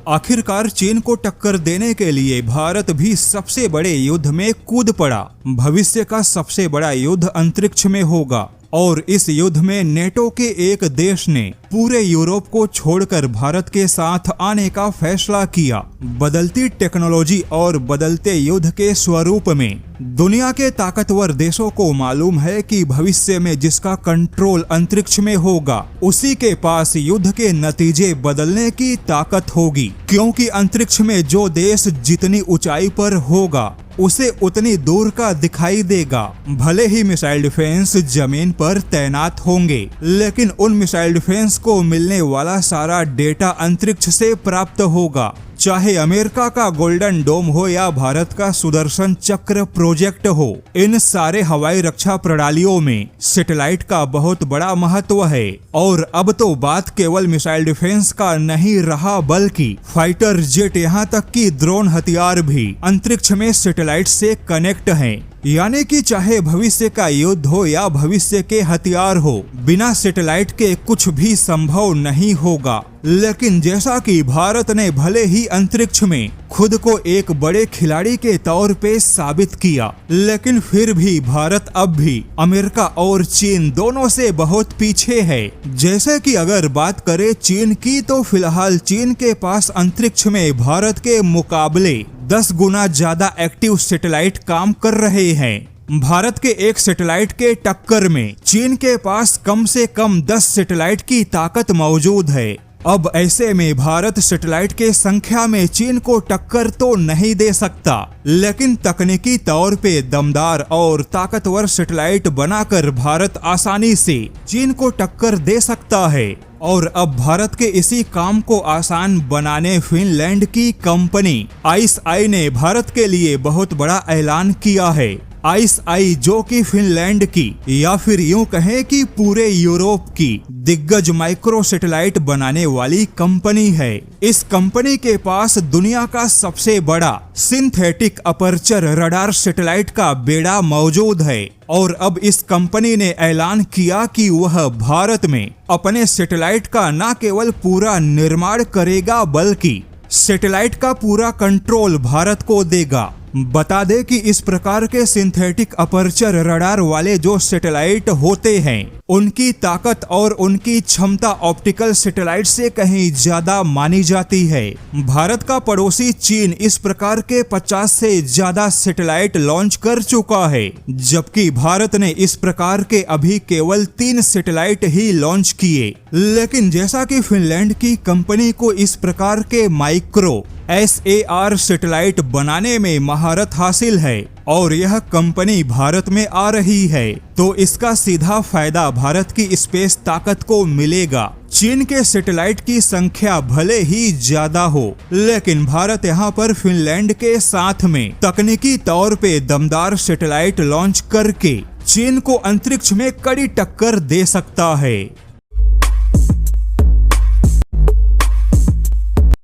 आखिरकार चीन को टक्कर देने के लिए भारत भी सबसे बड़े युद्ध में कूद पड़ा। भविष्य का सबसे बड़ा युद्ध अंतरिक्ष में होगा और इस युद्ध में नेटो के एक देश ने पूरे यूरोप को छोड़कर भारत के साथ आने का फैसला किया। बदलती टेक्नोलॉजी और बदलते युद्ध के स्वरूप में दुनिया के ताकतवर देशों को मालूम है कि भविष्य में जिसका कंट्रोल अंतरिक्ष में होगा उसी के पास युद्ध के नतीजे बदलने की ताकत होगी, क्योंकि अंतरिक्ष में जो देश जितनी ऊंचाई पर होगा उसे उतनी दूर का दिखाई देगा। भले ही मिसाइल डिफेंस जमीन पर तैनात होंगे, लेकिन उन मिसाइल डिफेंस को मिलने वाला सारा डेटा अंतरिक्ष से प्राप्त होगा। चाहे अमेरिका का गोल्डन डोम हो या भारत का सुदर्शन चक्र प्रोजेक्ट हो, इन सारे हवाई रक्षा प्रणालियों में सैटेलाइट का बहुत बड़ा महत्व है। और अब तो बात केवल मिसाइल डिफेंस का नहीं रहा, बल्कि फाइटर जेट यहाँ तक कि ड्रोन हथियार भी अंतरिक्ष में सैटेलाइट से कनेक्ट हैं। यानी कि चाहे भविष्य का युद्ध हो या भविष्य के हथियार हो, बिना सैटेलाइट के कुछ भी संभव नहीं होगा। लेकिन जैसा कि भारत ने भले ही अंतरिक्ष में खुद को एक बड़े खिलाड़ी के तौर पे साबित किया, लेकिन फिर भी भारत अब भी अमेरिका और चीन दोनों से बहुत पीछे है। जैसे कि अगर बात करें चीन की, तो फिलहाल चीन के पास अंतरिक्ष में भारत के मुकाबले 10 गुना ज्यादा एक्टिव सैटेलाइट काम कर रहे हैं। भारत के एक सैटेलाइट के टक्कर में चीन के पास कम से कम 10 सैटेलाइट की ताकत मौजूद है। अब ऐसे में भारत सैटेलाइट के संख्या में चीन को टक्कर तो नहीं दे सकता, लेकिन तकनीकी तौर पे दमदार और ताकतवर सैटेलाइट बनाकर भारत आसानी से चीन को टक्कर दे सकता है। और अब भारत के इसी काम को आसान बनाने फिनलैंड की कंपनी आइस-आई ने भारत के लिए बहुत बड़ा ऐलान किया है। आइस-आई जो कि फिनलैंड की या फिर यूं कहें कि पूरे यूरोप की दिग्गज माइक्रो सैटेलाइट बनाने वाली कंपनी है। इस कंपनी के पास दुनिया का सबसे बड़ा सिंथेटिक अपर्चर रडार सैटेलाइट का बेड़ा मौजूद है। और अब इस कंपनी ने ऐलान किया कि वह भारत में अपने सैटेलाइट का न केवल पूरा निर्माण करेगा, बल्कि सैटेलाइट का पूरा कंट्रोल भारत को देगा। बता दे कि इस प्रकार के सिंथेटिक अपर्चर रडार वाले जो सैटेलाइट होते हैं, उनकी ताकत और उनकी क्षमता ऑप्टिकल सैटेलाइट से कहीं ज्यादा मानी जाती है। भारत का पड़ोसी चीन इस प्रकार के 50 से ज्यादा सैटेलाइट लॉन्च कर चुका है, जबकि भारत ने इस प्रकार के अभी केवल 3 सैटेलाइट ही लॉन्च किए। लेकिन जैसा कि फिनलैंड की कंपनी को इस प्रकार के माइक्रो SAR सैटेलाइट बनाने में महारत हासिल है और यह कंपनी भारत में आ रही है, तो इसका सीधा फायदा भारत की स्पेस ताकत को मिलेगा। चीन के सैटेलाइट की संख्या भले ही ज्यादा हो, लेकिन भारत यहाँ पर फिनलैंड के साथ में तकनीकी तौर पे दमदार सैटेलाइट लॉन्च करके चीन को अंतरिक्ष में कड़ी टक्कर दे सकता है।